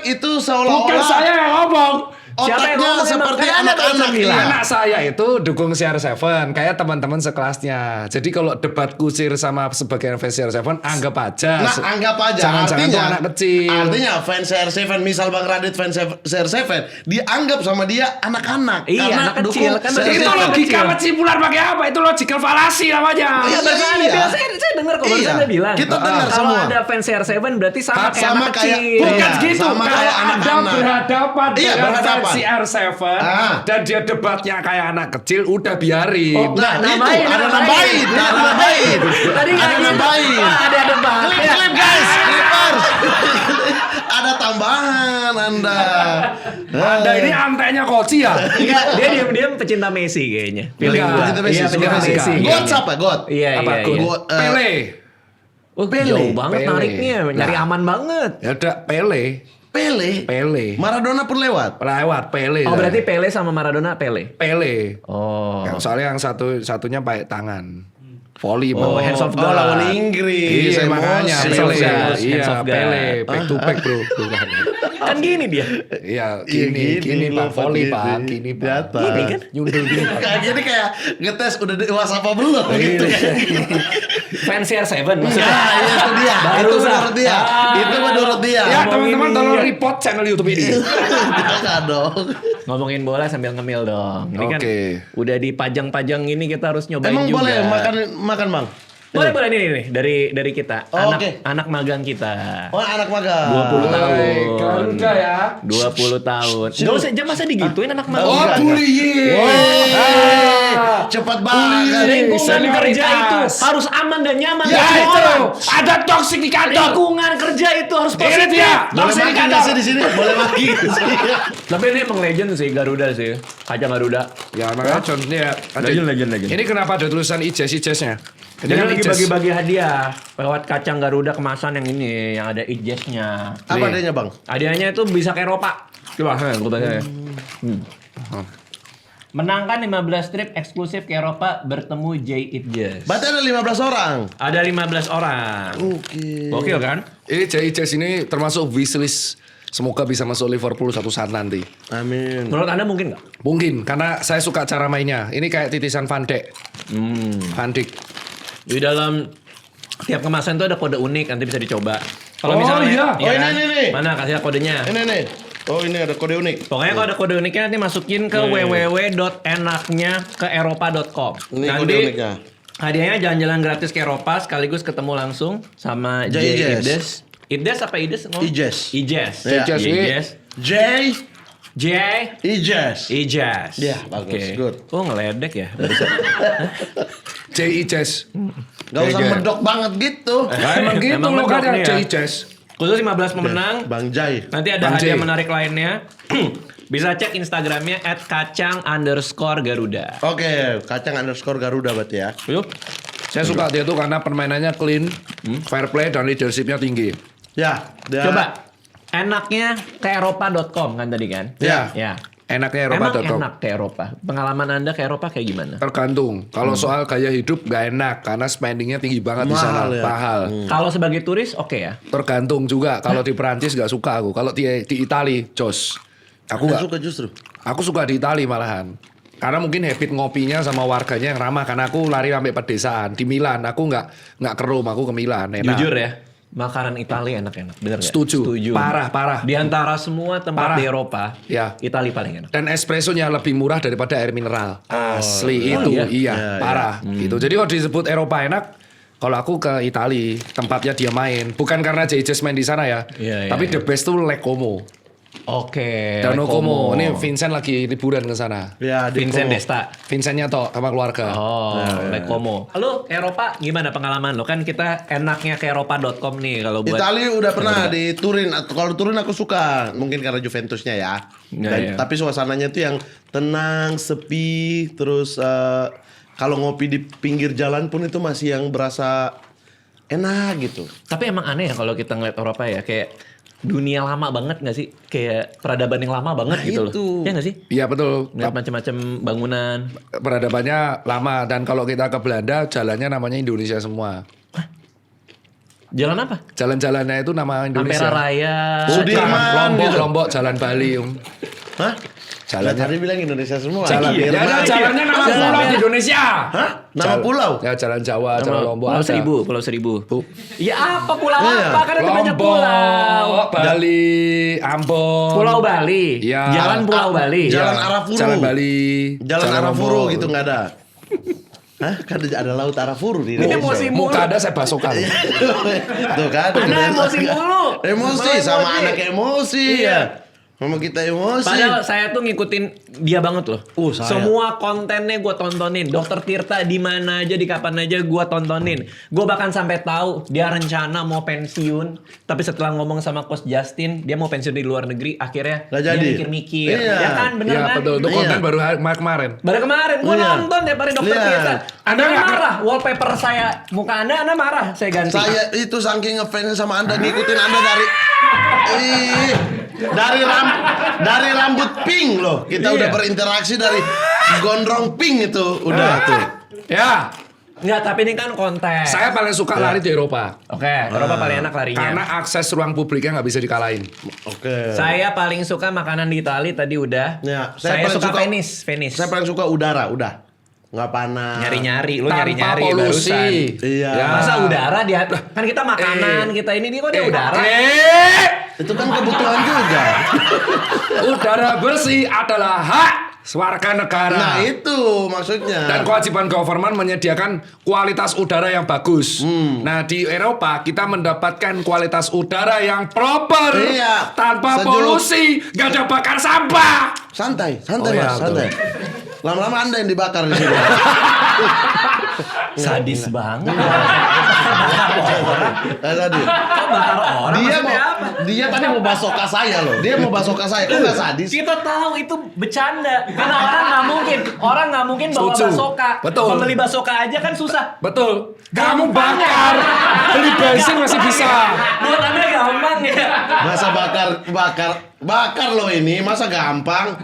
itu Bukan seolah-olah saya yang ngomong. Siapa yang otaknya ngomong seperti emang? Kan Anda anak-anak. barusan bilang. Iya. Anak saya itu dukung CR7 kayak teman-teman sekelasnya. Jadi kalau debat kusir sama sebagian fans CR7 anggap aja. Nah, anggap aja. Jangan-jangan artinya, tuh anak kecil. Artinya fans CR7, misal Bang Radit fans CR7, dianggap sama dia anak-anak. Iya, karena anak kecil. dukung Kan CR7. Itu Anak logika kecil. kesimpulan pakai apa? Itu logical fallacy namanya. Iya, barusan Iya. Anda bilang, saya dengar kok barusan Iya. Anda bilang. Kita dengar Kalau semua. ada fans CR7 berarti sama kayak Sama anak kayak- kecil. Bukan Iya, gitu. sama Kalau kayak Anda anak-anak. berhadapan Iya, dengan berhadapan. fans CR7 Ah. dan dia debatnya kayak anak kecil, udah biarin. Oh, Nah, itu nambahin. ada nambahin. Tadi nggak Ada gitu. nambahin. Wah, ada debat. Klip guys, clippers. Ada tambahan Anda. Anda ini antenya koci ya? Enggak, dia diam-diam pecinta Messi kayaknya. Feeling Enggak, gua. Pecinta Messi, Iya, suka pecinta Messi. Messi. God siapa? God. Iya, Apa? iya, iya. God, Pele. Oh, jauh banget Pele. nariknya, nyari Nah. aman banget. Ya udah Pele. Pele. Maradona pun lewat. Lewat Pele. Oh, berarti Pele sama Maradona Pele. Pele. Oh. Soalnya yang satunya pakai tangan. Volley. Oh, hands of God. lawan Inggris. Iya makanya Emosi. Pele. of God. Hands Iya of God. Pele. Back to back bro. Bukan. Kan gini dia. Iya Iya, gini Pak. lompat Volley gini. Pak. Gini Pak. Jatuh. Gini kan? Nyundul gini Pak. Kayak gini kayak ngetes udah dewasa apa belum gitu Iya. kan. Fans CR7 maksudnya. Nah, itu dia. Itu Barusan. menurut dia. Itu menurut dia. Ya Ngomongin teman-teman ini. tolong report channel YouTube ini. Enggak dong. Ngomongin bola sambil ngemil dong. Ini kan Oke. udah dipajang-pajang ini kita harus nyobain Emang juga. boleh makan Bang? Boleh nih dari kita. Oh, anak oke. anak magang kita. Oh, anak magang. 20 tahun. Garuda ya. 20 tahun. Enggak usah masa digituin anak magang. Oh enggak. bullying. Cepat banget. Lingkungan kerja itu Senioritas. harus aman dan nyaman Ya bagi itu. orang. Ada toxic di kantor. Lingkungan kerja itu harus Ini positif. dia. Boleh Toxic di makan kantor. nggak sih di sini? Boleh makan nggak sih? Tapi ini emang legend sih Garuda sih. Kacang Garuda. Ya makanya contohnya Legend. Ini kenapa ada tulisan IJS-IJS-nya? Jadi kan lagi IJS. bagi-bagi hadiah lewat kacang Garuda kemasan yang ini, yang ada ijaznya. Apa adanya Bang? Hadiahnya itu bisa ke Eropa. Coba, gue tanya ya. Menangkan 15 trip eksklusif ke Eropa bertemu Jay Itjes. Berarti ada 15 orang. Ada 15 orang. Oke. Gokil kan? Ini IJS ini termasuk wishlist. Semoga bisa masuk Liverpool suatu saat nanti. Amin. Menurut Anda mungkin nggak? Mungkin karena saya suka cara mainnya. Ini kayak titisan Van Dijk. Van Dijk. Di dalam tiap kemasan itu ada kode unik, nanti bisa dicoba. Kalau Oh, misalnya, iya. Oh, ini, nih. Mana kasih kodenya? Ini nih. Oh, ini ada kode unik. Pokoknya kalau ada kode uniknya nanti masukin ke www.enaknya-ke-eropa.com. Ini Nanti kode uniknya. hadiahnya jalan-jalan gratis ke Eropa sekaligus ketemu langsung sama Jay Jay Itjes. Itjes Ides apa Ides? Ijes. Ijes. Iya. Ijes, Ijes. J. Ijes. Ijes. Ya, bagus. Oke. Good. Oh, ngeledek ya. barusan. J.I. Jazz. Gak usah Iya. medok banget gitu. Nah, emang gitu Emang loh medok kan nih ya. J.I. Jazz. Khusus 15 pemenang. Bang Jai. Nanti ada Bang hadiah J. menarik lainnya. Bisa cek Instagramnya @kacang_garuda. Oke, kacang_garuda berarti ya. Yuk. Saya suka dia tuh karena permainannya clean, fair play dan leadershipnya tinggi. Ya, dia- Coba. Enaknya ke eropa.com kan tadi kan? Ya. Ya. Enaknya Emang Eropa.com. enak ke Eropa. Pengalaman Anda ke Eropa kayak gimana? Tergantung. Kalau soal gaya hidup gak enak karena spendingnya tinggi banget di sana, Mahal ya. mahal. Kalau sebagai turis oke ya. Tergantung juga. Kalau di Perancis gak suka aku. Kalau di Itali, jos. Aku Nggak gak, suka justru. aku suka di Itali malahan. Karena mungkin habit ngopinya sama warganya yang ramah. Karena aku lari sampai pedesaan. Di Milan aku nggak ke Rome, aku ke Milan. Enak. Jujur ya, makanan Italia enak-enak. Bener nggak? Setuju. Setuju. Parah. Di antara semua tempat Parah. di Eropa, Ya. Italia paling enak. Dan espressonya lebih murah daripada air mineral. Asli Oh, itu, iya? iya, Iya, parah. Gitu. Jadi kalau disebut Eropa enak, kalau aku ke Itali, tempatnya dia main. Bukan karena JJS main di sana ya, Iya, tapi iya. the best tuh Lake Como. Oke. Danau Lake Como. Ini Vincent lagi liburan ke sana. Ya, di Vincent Como. Desta. Vincentnya toh sama keluarga. Oh, Lake Como. Lalu Eropa gimana pengalaman lo? Kan kita enaknya ke eropa.com nih kalau buat Itali udah pernah di Turin. Kalau Turin aku suka, mungkin karena Juventusnya ya. Ya, Dan- ya. Tapi suasananya tuh yang tenang, sepi, terus kalau ngopi di pinggir jalan pun itu masih yang berasa enak gitu. Tapi emang aneh ya kalau kita ngeliat Eropa ya, kayak dunia lama banget gak sih? Kayak peradaban yang lama banget Nah, gitu itu. loh. Ya gak sih? Iya betul. Ngeliat macam-macam bangunan. Peradabannya lama dan kalau kita ke Belanda jalannya namanya Indonesia semua. Jalan apa? Jalan-jalannya itu nama Indonesia. Ampera Raya. Sudirman Lombok, gitu. Lombok, Jalan Bali. Hah? Jalannya- Tadi bilang Indonesia semua. Jalan, Iya, ya, ada jalannya nama pulau di Indonesia. Hah? Nama pulau? Ya Jalan Jawa, Jalan Lombok. Pulau ada. Seribu, Pulau Seribu. Bu. Ya apa pulau Iya. apa? Kan ada banyak Lombok, pulau. Bali, Ambon. Pulau Bali. Iya. Jalan Pulau Bali. Jalan Ya, Arafuru. Jalan Bali. Jalan Arafuru Lombok. gitu nggak ada. Hah? Kan ada laut Arafuru di Ini Indonesia. emosi mulu. Muka ada saya basokan. Tuh kan. Anda emosi mulu. Emosi Malah sama emosi. anak emosi Iya. ya. Sama kita emosi. Padahal saya tuh ngikutin dia banget loh. Saya. Semua kontennya gue tontonin. Dokter Tirta di mana aja, di kapan aja gue tontonin. Gue bahkan sampai tahu dia rencana mau pensiun. Tapi setelah ngomong sama Coach Justin, dia mau pensiun di luar negeri. Akhirnya Nggak dia jadi. mikir-mikir. Iya. Ya kan, bener Iya kan? betul. Itu konten Iya. baru kemarin. Baru kemarin gue Iya. nonton tiap hari Dokter Iya. Tirta. Anda Anda nggak- marah. Wallpaper saya, muka Anda marah. Saya ganti. Saya itu saking ngefans sama Anda, ngikutin Anda dari dari rambut pink loh. Kita Iya. udah berinteraksi dari gondrong pink itu udah tuh. Ya, Enggak, tapi ini kan konten. saya paling suka lari di Eropa. Oke, Eropa paling enak larinya. Karena akses ruang publiknya nggak bisa dikalahin. Oke. Saya paling suka makanan di Itali tadi udah. Ya, saya paling suka Venice. Saya paling suka udara, udah. Nggak panas. Nyari-nyari, lu Tanpa nyari-nyari polusi. barusan. Iya. Ya. Masa udara dia kan kita makanan, kita ini kok dia udara. Itu kan kebutuhan juga. Udara bersih adalah hak warga negara. Nah itu maksudnya. Dan kewajiban government menyediakan kualitas udara yang bagus. Nah di Eropa kita mendapatkan kualitas udara yang proper, Iya. tanpa Sejuk. polusi, gak ada bakar sampah. Santai, Oh, santai iya, mas, santai. Lama-lama Anda yang dibakar di sini. Sadis banget. Tadi. Kok bakar orang? Dia Maksudnya mau, apa? dia tadi mau basoka saya loh. Dia mau basoka saya. Kok nggak sadis? Kita tahu itu bercanda. Karena orang nggak mungkin bawa Setuju. basoka. Betul. Membeli basoka aja kan susah. Betul. Kamu bakar, beli bensin masih bisa. Buat Anda gampang ya. Masa bakar loh ini. Masa gampang?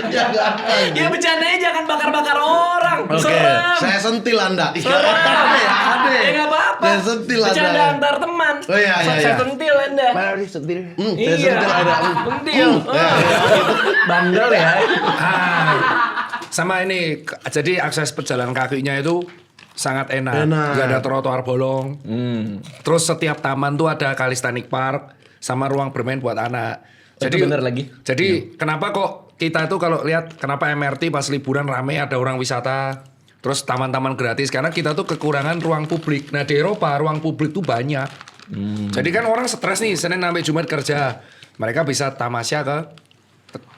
Ya gampang. Ya bercandanya jangan bakar-bakar orang. Oke, Serem. saya sentil Anda. Serem. Ada. Ya nggak apa-apa. Saya sentil Anda. Bercanda antar teman. Oh, iya, iya, Saya iya. sentil Anda. Saya sentil Iya. Anda. Sentil. Ya, ya. Bandel ya. Ah, sama ini, jadi akses pejalan kakinya itu sangat enak. Enak. Gak ada trotoar bolong. Terus setiap taman tuh ada calisthenic park sama ruang bermain buat anak. Itu bener lagi. Jadi kenapa kok kita itu kalau lihat kenapa MRT pas liburan rame ada orang wisata. Terus taman-taman gratis karena kita tuh kekurangan ruang publik. Nah di Eropa ruang publik tuh banyak. Jadi kan orang stres nih Senin sampai Jumat kerja. Mereka bisa tamasya ke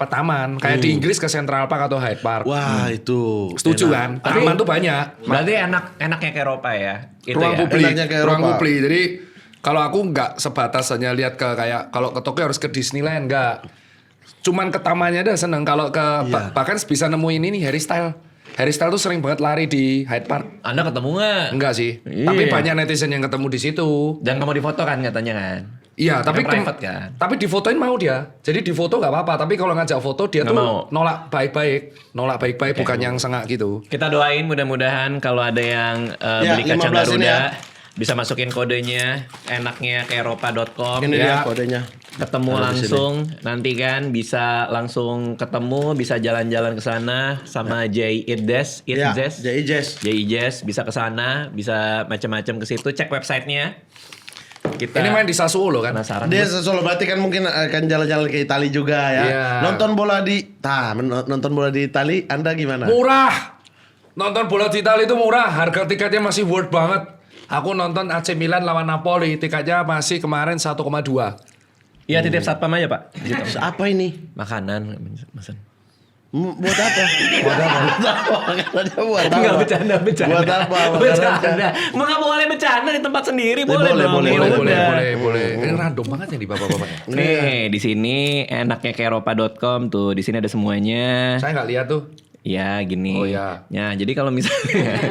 taman. Kayak di Inggris ke Central Park atau Hyde Park. Wah, itu. Setuju enak. kan? Taman tuh banyak. Berarti enaknya ke Eropa ya. Itu Ruang ya. publik. Enaknya ke Ruang Eropa. publik. Jadi kalau aku nggak sebatas hanya lihat ke kayak kalau ke Tokyo harus ke Disneyland nggak. Cuman ke tamannya ada seneng. Kalau ke bahkan bisa nemuin ini Harry Styles. Harry Styles tuh sering banget lari di Hyde Park. Anda ketemu nggak? Enggak sih. Iya. Tapi banyak netizen yang ketemu di situ. Dan kamu difoto kan katanya kan? Iya, tapi private kan? Tapi difotoin mau dia. Jadi difoto nggak apa-apa. Tapi kalau ngajak foto dia Nggak tuh mau. nolak baik-baik, bukan yang sengak gitu. Kita doain mudah-mudahan kalau ada yang Ya, beli kacang 15 ini Garuda ya. bisa masukin kodenya enaknya ke eropa.com. Ini Ya. dia kodenya. Ketemu Ada di langsung nanti kan bisa langsung ketemu, bisa jalan-jalan ke sana sama Jaides, Ya, Itdes. Jaides. Bisa ke sana, bisa macam-macam ke situ, cek websitenya. Kita Ini main di Sassuolo kan? penasaran. Dia Solo berarti kan mungkin akan jalan-jalan ke Italia juga ya. Iya. Nonton bola di Italia Anda gimana? Murah. Nonton bola di Italia itu murah. Harga tiketnya masih worth banget. Aku nonton AC Milan lawan Napoli, tiketnya masih kemarin 1,2. Iya titip satpam aja Pak. Gitu. Apa ini? Makanan, mesen. Buat apa? Buat apa? Makanannya buat apa? Enggak bercanda. Buat apa? Bercanda. Enggak boleh bercanda di tempat sendiri, boleh dong. boleh, Ya udah. boleh. Ini random banget ya di bapak-bapak. Nih, di sini enaknya ke eropa.com tuh. Di sini ada semuanya. Saya nggak lihat tuh. Ya, gini. Oh, ya. Ya, jadi kalau misalnya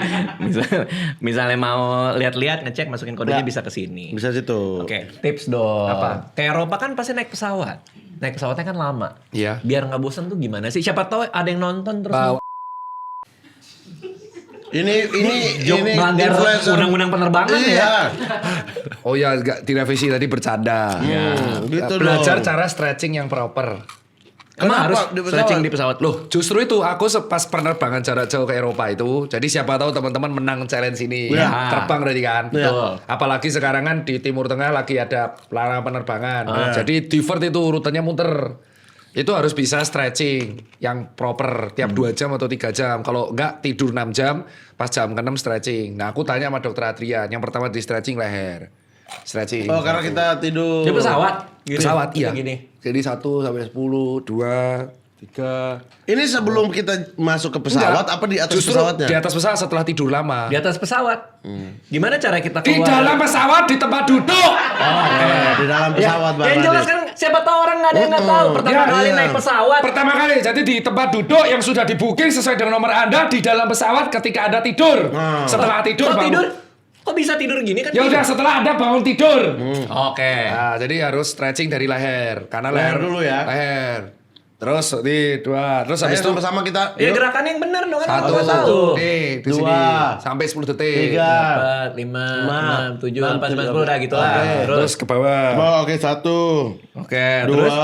misalnya mau lihat-lihat ngecek masukin kodenya bisa ke sini. Bisa situ. Oke, tips dong. Apa? Ke Eropa kan pasti naik pesawat. Naik pesawatnya kan lama. Iya. Biar nggak bosan tuh gimana sih? Siapa tahu ada yang nonton terus Ini melanggar influencer. undang-undang penerbangan Iya. ya. Oh ya, nggak direvisi tadi bercanda. Gitu Belajar dong. cara stretching yang proper. Emang harus di pesawat? stretching di pesawat. Loh, justru itu aku pas penerbangan jarak jauh ke Eropa itu. Jadi siapa tahu teman-teman menang challenge ini. Ya. Terbang berarti kan. Betul. Apalagi sekarang kan di Timur Tengah lagi ada larangan penerbangan. Jadi divert itu rutenya muter. Itu harus bisa stretching yang proper tiap 2 jam atau 3 jam. Kalau enggak tidur 6 jam, pas jam ke-6 stretching. Nah, aku tanya sama dokter Adrian, yang pertama di stretching leher. Stretching. Oh, karena kita tidur. Di pesawat. Gini. Pesawat iya. Gini. Jadi 1 sampai 10, 2, 3. Ini sebelum kita masuk ke pesawat apa di atas Justru pesawatnya? di atas pesawat setelah tidur lama. Di atas pesawat. Gimana cara kita Di keluar? dalam pesawat di tempat duduk. Di dalam pesawat Bang Yang jelas Radit. kan siapa tahu orang nggak ada yang nggak tahu. Pertama Iya, kali iya. naik pesawat. Pertama kali jadi di tempat duduk yang sudah di booking sesuai dengan nomor Anda di dalam pesawat ketika Anda tidur. Setelah tidur Kok bangun. tidur? Kok bisa tidur gini kan? Ya udah setelah Anda bangun tidur. Oke. Nah, jadi harus stretching dari leher. Karena Leher leher dulu ya. Leher. Terus di 2, terus habis Ayo itu sama-sama kita. Ya gerakannya yang benar dong kan. satu. Nih, di 2, sini sampai 10 detik. 3. 4, 5, 6, 7, 6, 8, 9, 10 udah gitu lah. Oke. Terus ke bawah. Oh, oke 1. Oke, 2. terus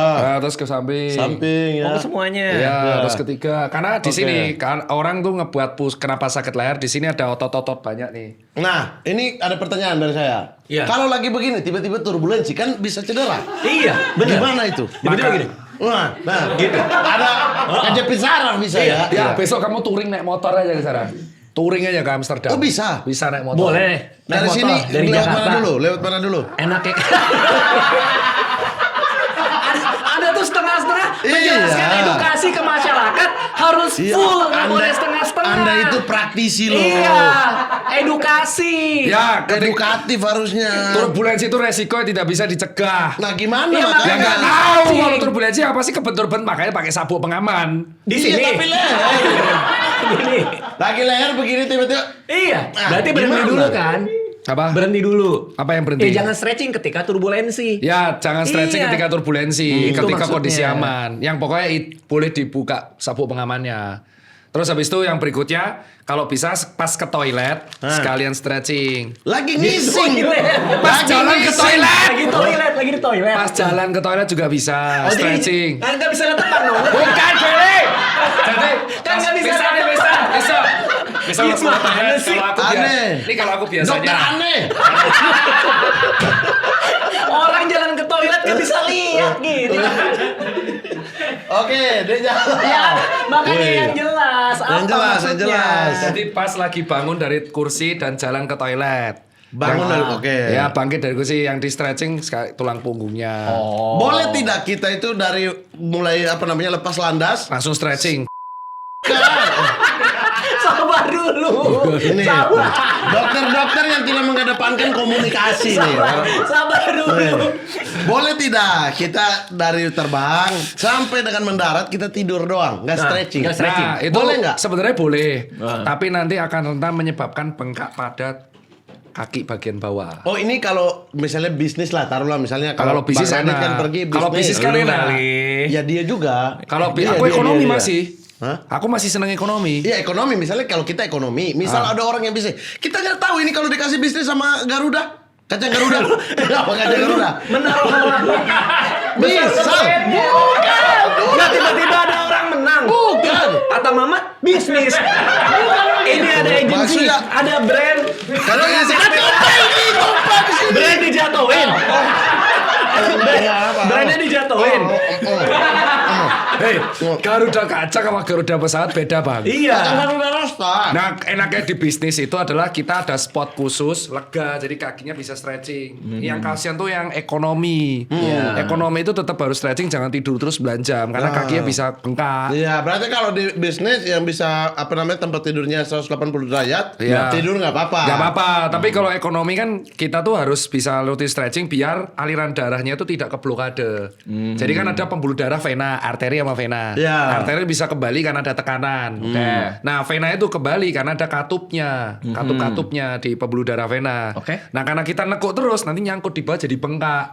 terus ke samping. Samping ya. Oh semuanya. Iya, Ya. terus ketiga. Karena di sini kan orang tuh ngebuat kenapa sakit leher, di sini ada otot-otot banyak nih. Nah, ini ada pertanyaan dari saya. Iya. Kalau lagi begini tiba-tiba turbulensi kan bisa cedera. Iya, benar. Gimana itu? Tiba-tiba gini. Nah, gitu. Ada kejepit saraf bisa ya. Ya, besok kamu touring naik motor aja ke sana. Touring aja ke Amsterdam. Oh, bisa? Bisa naik motor. Boleh. Naik Dari motor sini dari lewat Jakarta. mana dulu? Lewat mana dulu? Enaknya. ada tuh setengah-setengah menjelaskan Iya. edukasi ke masyarakat harus Iya, full, nggak boleh setengah-setengah. Anda itu praktisi loh. Iya, edukasi. Ya, Edukatif harusnya. turbulensi itu resiko yang tidak bisa dicegah. Nah, gimana Iya, Ya makanya? nggak tahu kalau turbulensi apa sih kebentur-bentur makanya pakai sabuk pengaman. Di Iya, sini. tapi leher. Gini. Lagi leher begini tiba-tiba. Iya, Nah, berarti berhenti gimana? dulu kan? Apa? Berhenti dulu. Apa yang berhenti? Jangan stretching ketika turbulensi. Ya, jangan stretching Iya. ketika turbulensi, Itu ketika maksudnya. kondisi aman. Yang pokoknya boleh dibuka sabuk pengamannya. Terus habis itu yang berikutnya, kalau bisa pas ke toilet, sekalian stretching. Lagi ngising. Pas jalan ke toilet. Lagi di toilet. Pas jalan ke toilet juga bisa Oh, stretching. Kan nggak bisa lihat depan dong. Bukan, Beli! Jadi, Kan nggak bisa bisa. Bisa Iya, langsung ke mana toilet. sih? Kalau aku Aneh. Ini kalau aku biasanya. Dokter aneh. Orang jalan ke toilet nggak bisa lihat gitu. Oke, dia jalan. Ya, makanya Wih. yang jelas. Yang Apa jelas, yang maksudnya? jelas. Jadi pas lagi bangun dari kursi dan jalan ke toilet. Bangun dari oke. Ya bangkit dari kursi yang di stretching tulang punggungnya. Oh. Boleh tidak kita itu dari mulai apa namanya lepas landas? Langsung stretching. Sabar dulu. Ini Sabar. dokter-dokter yang tidak mengedepankan komunikasi nih. Sabar dulu. Boleh tidak kita dari terbang sampai dengan mendarat kita tidur doang, nggak stretching? nggak stretching. Nah, itu Boleh nggak? sebenarnya boleh. Ah. Tapi nanti akan rentan menyebabkan bengkak pada kaki bagian bawah. Oh ini kalau misalnya bisnis lah, taruhlah misalnya Kalau bisnis Bang Radit enak. kan pergi bisnis. Kalau bisnis kan Lu enak. kali. Ya dia juga. Kalau Dia, aku dia, ekonomi dia. masih. Hah? Aku masih seneng ekonomi. Iya ekonomi, misalnya kalau kita ekonomi, misal ada orang yang bisa, kita nggak tahu ini kalau dikasih bisnis sama Garuda, kacang Garuda, apa kacang Garuda? Menaruh. Bisa, Nggak tiba-tiba ada orang menang. bukan. Kata Mama, bisnis. Ini ada agensi, Maksudnya- ada brand. Kalau yang sekarang apa di sini? Brand dijatuhin. Brandnya dijatuhin. Hei, Garuda kaca sama Garuda pesawat beda bang. Iya. Kacang Garuda Rosta. Nah, enaknya di bisnis itu adalah kita ada spot khusus lega, jadi kakinya bisa stretching. Yang kasihan tuh yang ekonomi. Ekonomi itu tetap harus stretching, jangan tidur terus belanja, karena kakinya bisa bengkak. Iya, berarti kalau di bisnis yang bisa apa namanya tempat tidurnya 180 derajat, Iya. tidur nggak apa-apa. Gak apa-apa, tapi kalau ekonomi kan kita tuh harus bisa rutin stretching biar aliran darahnya itu tidak keblokade. Jadi kan ada pembuluh darah vena, arteri sama vena. Ya. Arteri bisa kembali karena ada tekanan. Nah, vena itu kembali karena ada katupnya, katup-katupnya di pembuluh darah vena. Oke. Nah, karena kita nekuk terus nanti nyangkut di bawah jadi bengkak.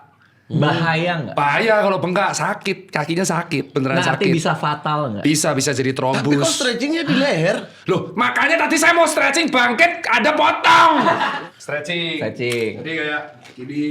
Bahaya nggak? Bahaya kalau bengkak, sakit, kakinya sakit, beneran Nah, sakit. arti bisa fatal nggak? Bisa jadi Tapi kok trombus. stretchingnya di leher? Loh, makanya tadi saya mau stretching bangkit ada potong. Stretching. Stretching. Jadi kayak gini,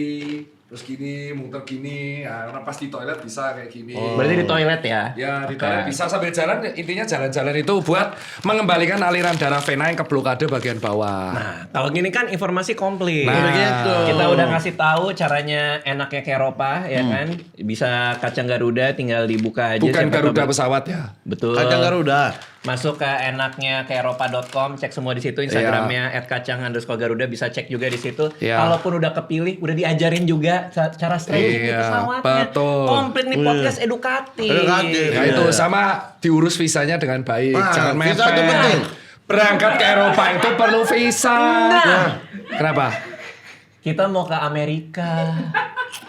terus gini, muter gini. Nah, karena pas di toilet bisa kayak gini. Berarti di toilet ya? Ya, di Oke. toilet bisa sambil jalan. Intinya jalan-jalan itu buat mengembalikan aliran darah vena yang keblokade bagian bawah. Nah, kalau gini kan informasi komplit. Nah, gitu. Kita udah ngasih tahu caranya enaknya ke Eropa ya kan. Bisa kacang Garuda tinggal dibuka aja. Bukan siapa Garuda tahu- pesawat ya. Betul. Kacang Garuda. Masuk ke enaknya ke eropa.com, cek semua di situ Instagramnya @kacang_garuda, bisa cek juga di situ. Iya. Kalaupun udah kepilih, udah diajarin juga cara stretching di Iya, pesawatnya. betul. Komplit nih podcast edukatif. Edukatif. Ya Iya. itu sama diurus visanya dengan baik, Nah, jangan visa mepet. itu penting. Berangkat ke Eropa itu perlu visa. Nah. Kenapa? Kita mau ke Amerika.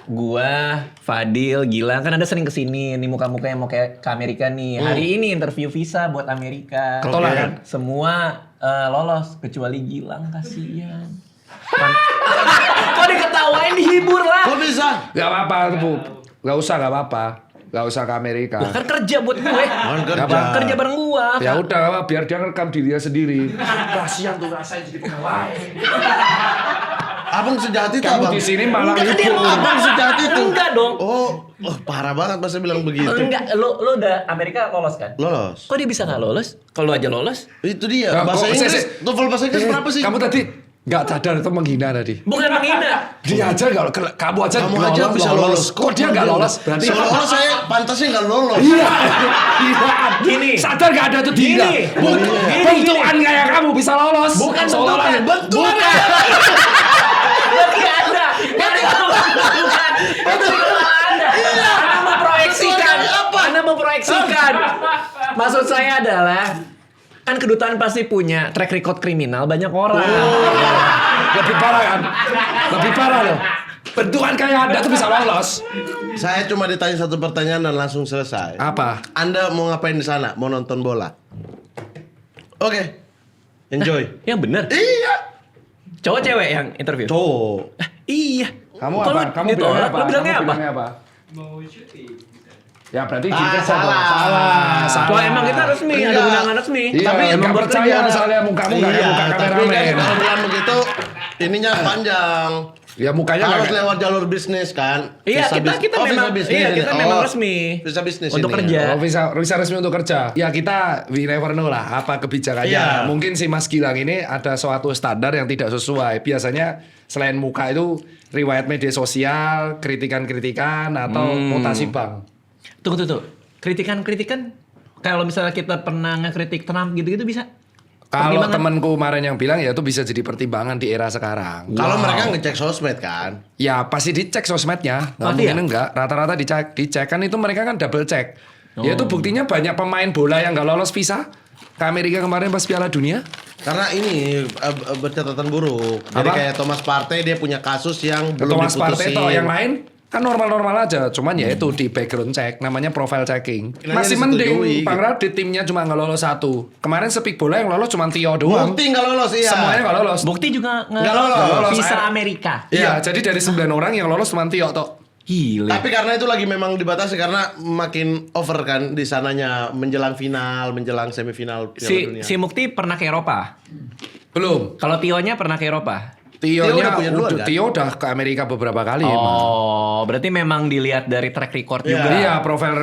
Gua, Fadil, Gilang kan ada sering kesini nih muka-muka yang mau ke Amerika nih. Hari ini interview visa buat Amerika. Ketolak Oke. kan? Semua lolos kecuali Gilang, kasihan. Kok diketawain, dihibur lah. Kok bisa? Gak apa-apa, Bu. Gak usah, gak apa-apa. Gak usah ke Amerika. Lah, kan kerja buat gue. Kan kerja. Apa? Kerja bareng gua. Ya udah, gak apa, biar dia ngerekam dirinya sendiri. Kasihan tuh rasanya jadi pegawai. Abang sejahat itu Kamu abang. di sini malah Enggak, dia libur. mau Abang sejahat itu. Enggak dong. Oh, parah banget masa bilang begitu. Enggak, lo udah Amerika lolos kan? Lolos. Kok dia bisa nggak lolos? Kalau aja lolos? Itu dia. Nah, Bahasa kok- Inggris. TOEFL bahasa Inggris berapa sih? Kamu tadi gak sadar itu menghina tadi. Bukan menghina. Dia aja gak, kamu aja Kamu aja bisa lolos. Kok dia gak lolos? Berarti Seolah-olah saya pantasnya nggak lolos. Iya. Iya. Gini. Sadar gak ada tuh dia. Gini. Gini, Bentukan kayak kamu bisa lolos. Bukan Seolah-olah bentukan. Bukan. Berarti ada. Berarti bukan. Itu ada. Anda memproyeksikan. Anda memproyeksikan. Maksud saya adalah kan kedutaan pasti punya track record kriminal banyak orang. Lebih parah kan? Lebih parah loh. Bentukan kayak Anda tuh bisa lolos. Saya cuma ditanya satu pertanyaan dan langsung selesai. Apa? Anda mau ngapain di sana? Mau nonton bola? Oke. Enjoy. Ya bener. Iya. Cowok cewek yang interview? Cowok. Iya. Kamu Kok apa? lu Kamu ditolak? bilangnya apa? Lu bilangnya Kamu apa? bilangnya apa? Ya berarti Ah, kita salah. Salah. Wah, emang kita resmi, ada Enggak. undangan resmi. Iya, Tapi emang emang percaya bekerja. misalnya mukamu nggak kayak muka Tapi kan kameramen. kalau bilang begitu, ininya panjang. Ya mukanya Harus nggak- lewat jalur bisnis kan? Iya, Visa kita bis- memang visa bisnis iya, ini. kita memang resmi. Visa bisnis untuk ini. kerja. Oh, visa resmi untuk kerja. Ya kita we never know lah apa kebijakannya. Iya. Mungkin si Mas Gilang ini ada suatu standar yang tidak sesuai. Biasanya selain muka itu riwayat media sosial, kritikan-kritikan atau mutasi bank. Tunggu. kritikan kalau misalnya kita pernah ngekritik Trump gitu-gitu bisa. Kalau Pertimbangan. temanku kemarin yang bilang ya itu bisa jadi pertimbangan di era sekarang. Kalau mereka ngecek sosmed kan. Ya pasti dicek sosmednya, nggak Pasti mungkin ya? enggak. Rata-rata dicek kan itu mereka kan double check. Ya itu buktinya banyak pemain bola yang nggak lolos visa ke Amerika kemarin pas Piala Dunia. Karena ini bercatatan buruk. Jadi Apa? kayak Thomas Partey dia punya kasus yang belum Thomas Partey diputusin. toh yang lain kan normal-normal aja, cuman ya itu di background check, namanya profile checking. Kiranya Masih disetujui, mending gitu. Bang Radit timnya cuma nggak lolos 1. Kemarin Speak Bola yang lolos cuma Tio doang. Bukti nggak lolos iya. Semuanya nggak lolos. Bukti juga Nggak lolos. visa Amerika. Iya, jadi dari 9 orang yang lolos cuma Tio toh. Gile. Tapi karena itu lagi memang dibatasi karena makin over kan di sananya menjelang final, menjelang semifinal Piala Dunia. Si Mukti pernah ke Eropa. Belum. Kalau Tionya pernah ke Eropa. Tio udah punya duluan, kan? Tio udah ke Amerika beberapa kali emang. Oh, berarti memang dilihat dari track record Iya. juga. Iya,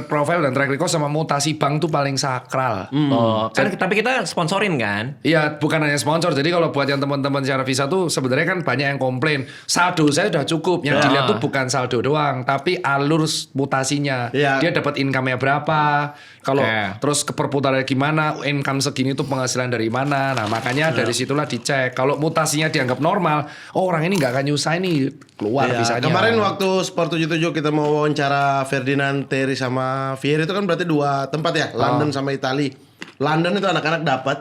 profil dan track record sama mutasi bank tuh paling sakral. Oh, kan tapi kita sponsorin kan? Iya, bukan hanya sponsor. Jadi kalau buat yang teman-teman secara visa tuh sebenarnya kan banyak yang komplain. Saldo saya udah cukup. Yang dilihat tuh bukan saldo doang, tapi alur mutasinya. Iya. Dia dapat income-nya berapa? Kalau Oke. terus keperputarannya gimana? Income segini tuh penghasilan dari mana? Nah, makanya dari situlah dicek. Kalau mutasinya dianggap normal, oh orang ini nggak akan nyusahin nih keluar Iya, visanya. kemarin waktu Sport 77 kita mau wawancara Ferdinand Terry sama Vieri itu kan berarti 2 tempat ya, London sama Itali. London itu anak-anak dapat,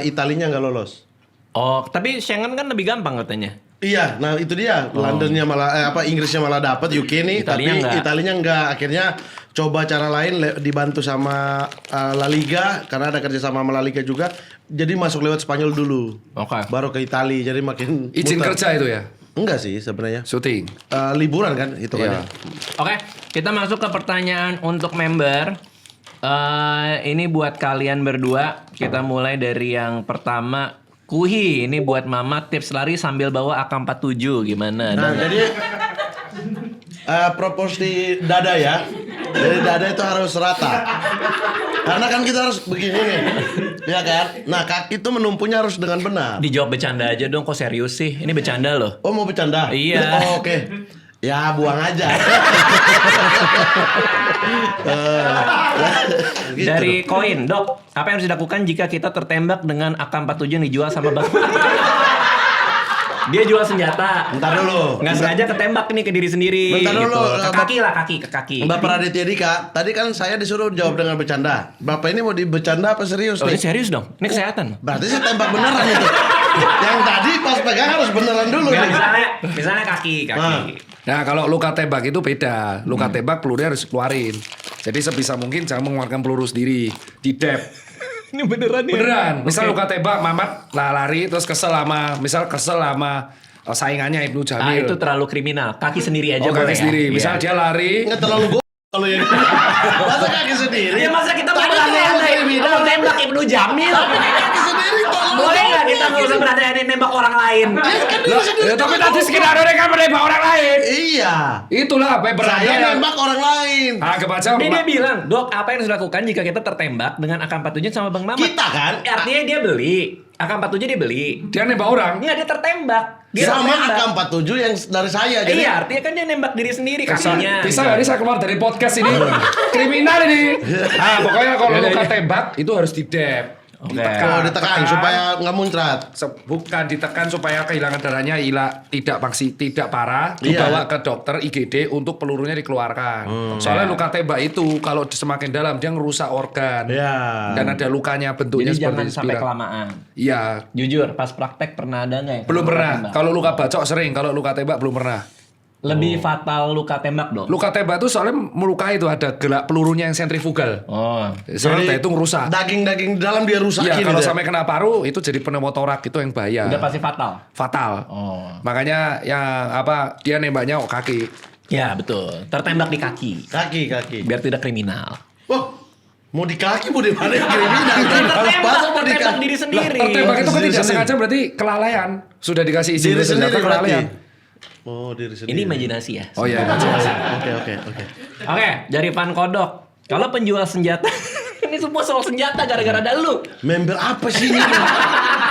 Italinya nggak lolos. Oh, tapi Schengen kan lebih gampang katanya. Iya, nah itu dia. Londonnya malah Inggrisnya malah dapat UK nih, Italinya tapi nggak. Italinya enggak. Akhirnya coba cara lain dibantu sama La Liga karena ada kerja sama La Liga juga. Jadi masuk lewat Spanyol dulu. Oke. Baru ke Itali. Jadi makin izin muter. kerja itu ya, Enggak sih sebenarnya. syuting. Liburan kan itu Iya. kan. Oke, kita masuk ke pertanyaan untuk member. Ini buat kalian berdua. Kita mulai dari yang pertama. Kuhi, ini buat Mama tips lari sambil bawa AK-47 gimana? Nah, jadi proporsi dada ya. Jadi dada itu harus rata. Karena kan kita harus begini nih. Ya kan? Nah, kaki itu menumpunya harus dengan benar. Dijawab bercanda aja dong, kok serius sih? Ini bercanda loh. Oh, mau bercanda? Iya. Oh, oke. Ya, buang aja. Gitu. Dari koin, Dok, apa yang harus dilakukan jika kita tertembak dengan AK-47 yang dijual sama Bang? Dia jual senjata. Bentar dulu. Nggak sengaja ketembak nih ke diri sendiri. Bentar dulu, Ke kaki lah, ke kaki. Mbak Praditya Dika, tadi kan saya disuruh jawab dengan bercanda. Bapak ini mau bercanda apa serius Oh, ini nih? serius dong. Ini kesehatan. Berarti saya tembak beneran itu. Yang tadi pas pegang harus beneran dulu Nggak, nih. misalnya kaki. Nah kalau luka tembak itu beda. Luka tembak pelurunya harus keluarin. Jadi sebisa mungkin jangan mengeluarkan peluru sendiri. Di dep. Ini beneran ya? Beneran. Misal luka tembak, Mamat lari terus kesel sama saingannya Ibnu Ah, Jamil. itu terlalu kriminal. Kaki sendiri aja Oh boleh kaki sendiri. ya? Misal Iya. dia lari. Nggak terlalu kalau yang masa kaki sendiri. Ya masa kita mau Tapi berandai kalau kriminal. mau tembak Ibnu Jamil? Kaki sendiri tolong. Boleh nggak kita nggak usah berandai nembak orang lain? Ya, tapi tadi skenario kan menembak orang lain. Iya. Itulah apa Saya berandai. nembak orang lain. Anggap aja Dia bilang, Dok, apa yang harus dilakukan jika kita tertembak dengan AK-47 sama Bang Mamat? Kita kan? Artinya dia beli. AK-47 dia beli. dia nembak orang. Enggak, dia tertembak. Dia Sama tertembak. AK-47 yang dari saya. Jadi Iya, artinya kan dia nembak diri sendiri kakinya. Bisa nggak nih saya keluar dari podcast ini? Kriminal ini. Nah, pokoknya kalau luka tembak itu harus didep. Oke. oh, ditekan supaya nggak muncrat. Bukan ditekan supaya kehilangan darahnya tidak parah, Iya. dibawa ke dokter IGD untuk pelurunya dikeluarkan. Soalnya luka tembak itu kalau semakin dalam dia ngerusak organ. Iya. Dan ada lukanya bentuknya Jadi jangan seperti sampai spiral. kelamaan. Iya, Jujur, pas praktek pernah ada nggak yang belum luka pernah. tembak? Kalau luka bacok sering, kalau luka tembak belum pernah. Lebih fatal luka tembak dong. Luka tembak itu soalnya melukai itu ada gerak pelurunya yang sentrifugal. Oh. Soalnya itu ngerusak. Daging-daging di dalam dia rusakin. Iya, kalau gitu ya. sampai kena paru itu jadi pneumotorak itu yang bahaya. Udah pasti fatal. Fatal. Oh. Makanya yang dia nembaknya kaki. Ya, betul. Tertembak di kaki. Kaki. Biar tidak kriminal. Wah, mau di kaki mau di mana yang kriminal? Masa mau di Tertembak kaki? diri sendiri. Tertembak itu kan Diri tidak sendiri. sengaja berarti kelalaian. Sudah dikasih izin Diri senjata sendiri berarti. kelalaian. Oh, diri sendiri. Ini imajinasi ya. Oh iya. Oke. Oke, dari Van Kodok. Kalau penjual senjata, ini semua soal senjata gara-gara ada lu. Member apa sih ini?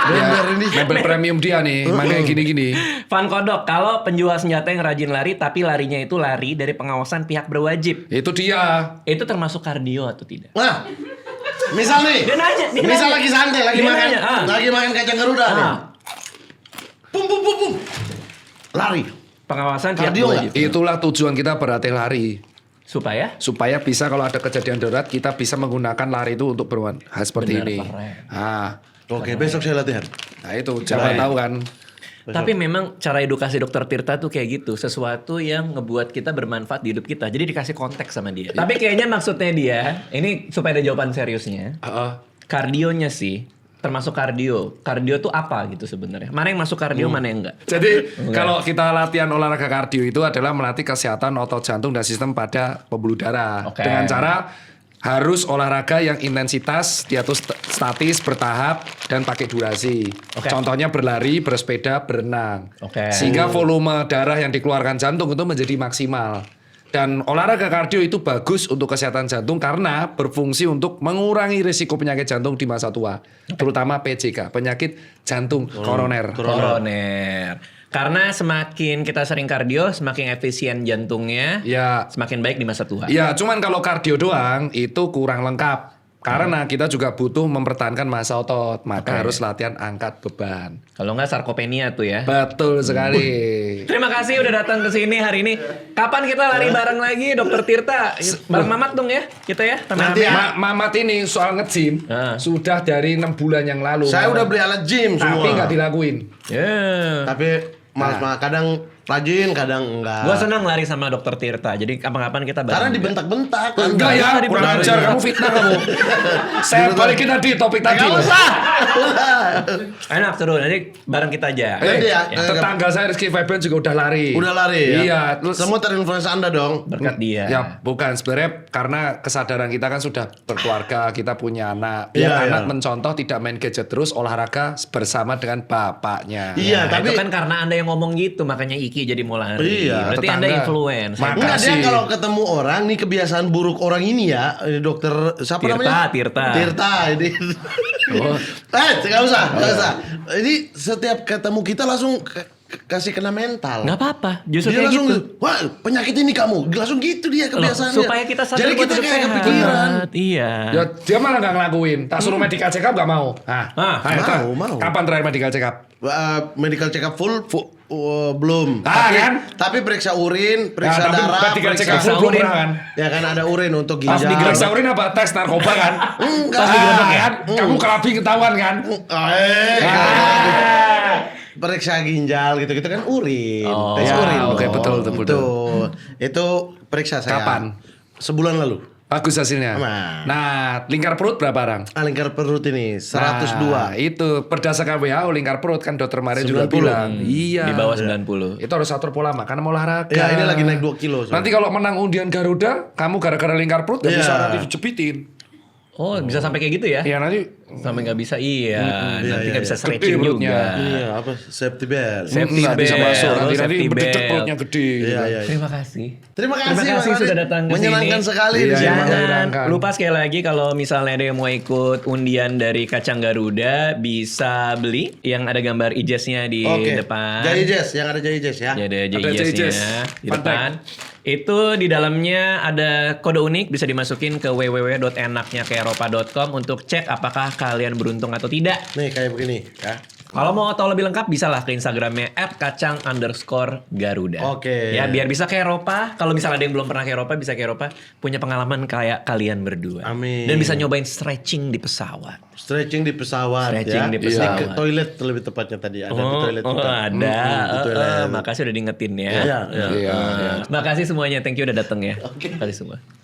Member ini. Member premium dia nih, makanya gini-gini. Van Kodok, kalau penjual senjata yang rajin lari tapi larinya itu lari dari pengawasan pihak berwajib, Itu dia. itu termasuk kardio atau tidak? Nah, misal nih. Dia nanya, dia misal nanya. lagi santai, lagi Dia makan, nanya, lagi makan kacang Garuda nih. Ah. Pum pum pum pum. Lari. Pengawasan pihak Kardio berwajib. Itulah tujuan kita berlatih lari. Supaya Supaya bisa kalau ada kejadian darurat kita bisa menggunakan lari itu untuk hal seperti Benar, ini. keren. Nah, Oke, besok saya latihan. nah itu jangan tahu kan. Tapi memang cara edukasi dokter Tirta tuh kayak gitu. Sesuatu yang ngebuat kita bermanfaat di hidup kita. Jadi dikasih konteks sama dia. Tapi kayaknya maksudnya dia, ini supaya ada jawaban seriusnya. Kardionya sih, termasuk kardio. Kardio tuh apa gitu sebenarnya? Mana yang masuk kardio, mana yang enggak? Jadi kalau kita latihan olahraga kardio itu adalah melatih kesehatan otot jantung dan sistem pada pembuluh darah. Oke. Dengan cara harus olahraga yang intensitas dia tuh statis, bertahap dan pakai durasi. Oke. Contohnya berlari, bersepeda, berenang. Oke. Sehingga volume darah yang dikeluarkan jantung itu menjadi maksimal. Dan olahraga kardio itu bagus untuk kesehatan jantung karena berfungsi untuk mengurangi risiko penyakit jantung di masa tua. Terutama PJK, penyakit jantung koroner. Koroner. Karena semakin kita sering kardio, semakin efisien jantungnya, Ya. semakin baik di masa tua. Ya, cuman kalau kardio doang itu kurang lengkap. Karena kita juga butuh mempertahankan massa otot, maka harus latihan angkat beban. Kalau nggak sarkopenia tuh ya. Betul sekali. Terima kasih udah datang ke sini hari ini. Kapan kita lari bareng lagi, Dokter Tirta? Bareng Mamat dong ya, kita ya. Nanti ya. Mamat ini soal nge-gym Ah. sudah dari 6 bulan yang lalu. Saya udah beli alat gym semua. tapi nggak dilakuin. Ya. Tapi Mas, kadang rajin, kadang enggak. Gua senang lari sama Dokter Tirta. Jadi kapan-kapan kita bareng. Karena dibentak-bentak. Enggak ya, Enggak, kurang dibentak. ajar kamu fitnah kamu. Saya balikin tadi topik tadi. Enggak usah. Enak seru. Nanti bareng kita aja. Nanti ya. Tetangga saya Rizky Febian juga udah lari. Udah lari ya? Iya, terus Semua terinfluence Anda dong. Berkat dia. ya bukan sebenarnya karena kesadaran kita kan sudah berkeluarga, kita punya anak. Biar Iya, anak iya. mencontoh tidak main gadget terus, olahraga bersama dengan bapaknya. Iya, Nah, tapi itu kan karena Anda yang ngomong gitu, makanya Iki jadi mau lari. Iya, Berarti tetangga. Anda influence. Makasih. enggak, dia kalau ketemu orang nih kebiasaan buruk orang ini ya, dokter siapa Tirta, namanya? Tirta. Tirta ini. Oh. Enggak usah, enggak usah. Ini setiap ketemu kita langsung kasih kena mental. Nggak apa-apa. Justru Dia kayak langsung, gitu. wah penyakit ini kamu, langsung gitu dia Loh, kebiasaannya. supaya kita sadar Jadi buat kita hidup kayak sehat. kepikiran. Iya. Ya dia malah nggak ngelakuin. Tak suruh medical check up nggak mau. Mau. Kapan terakhir medical check up? Medical check up full, belum. Kan? Tapi periksa urin, Nah, periksa tapi darah, medical check up periksa full belum urin. pernah kan? Ya kan ada urin untuk Pas ginjal. diperiksa urin apa tes narkoba kan? Enggak. Pas digerebek kan? Kamu kelabi ketahuan kan? Periksa ginjal gitu-gitu kan urin, Oh. tes Ya, urin. oke, dong. betul. Itu periksa saya. Kapan? Sebulan lalu. Bagus hasilnya. Nah. Nah, lingkar perut berapa orang? Lingkar perut ini 102. Nah, itu berdasarkan WHO lingkar perut kan dokter Maria juga 90. bilang. Iya. Di bawah 90. Itu harus atur pola makan sama olahraga. Ya, ini lagi naik 2 kilo, soalnya. Nanti kalau menang undian Garuda, kamu gara-gara lingkar perut gak Iya. bisa nanti dijepitin. Oh, bisa sampai kayak gitu ya? Ya nanti Sampai nggak bisa, iya. Nanti iya, nggak bisa iya. stretching Gede perutnya. juga. Iya, apa? Safety belt. Safety nggak bisa belt, masuk. Nanti safety berdedek belt. perutnya gede. Iya, iya. Terima kasih. Terima kasih, Terima kasih Bang sudah Radit. datang ke Menyenangkan sini. sekali Iya, di sini. iya. Jangan menyenangkan. lupa sekali lagi kalau misalnya ada yang mau ikut undian dari Kacang Garuda bisa beli yang ada gambar ijaznya di Oke. depan. Jai Jazz, yang ada Jai Jazz ya. Ya, ada Ada ijaznya Jazz. di Fun depan. Itu di dalamnya ada kode unik bisa dimasukin ke www.enaknyakeeropa.com untuk cek apakah kalian beruntung atau tidak. Nih kayak begini ya. Kalau mau tahu lebih lengkap bisa lah ke Instagramnya @kacang_garuda. Oke. Ya biar bisa ke Eropa. Kalau misalnya ada yang belum pernah ke Eropa bisa ke Eropa. Punya pengalaman kayak kalian berdua. Amin. Dan bisa nyobain stretching di pesawat. Stretching di pesawat Stretching ya. di pesawat. Ke toilet lebih tepatnya tadi ada di toilet. Oh, kita. ada. Di toilet. Makasih udah diingetin ya. Iya, iya. Iya. Makasih semuanya. Thank you udah datang ya. Makasih semua.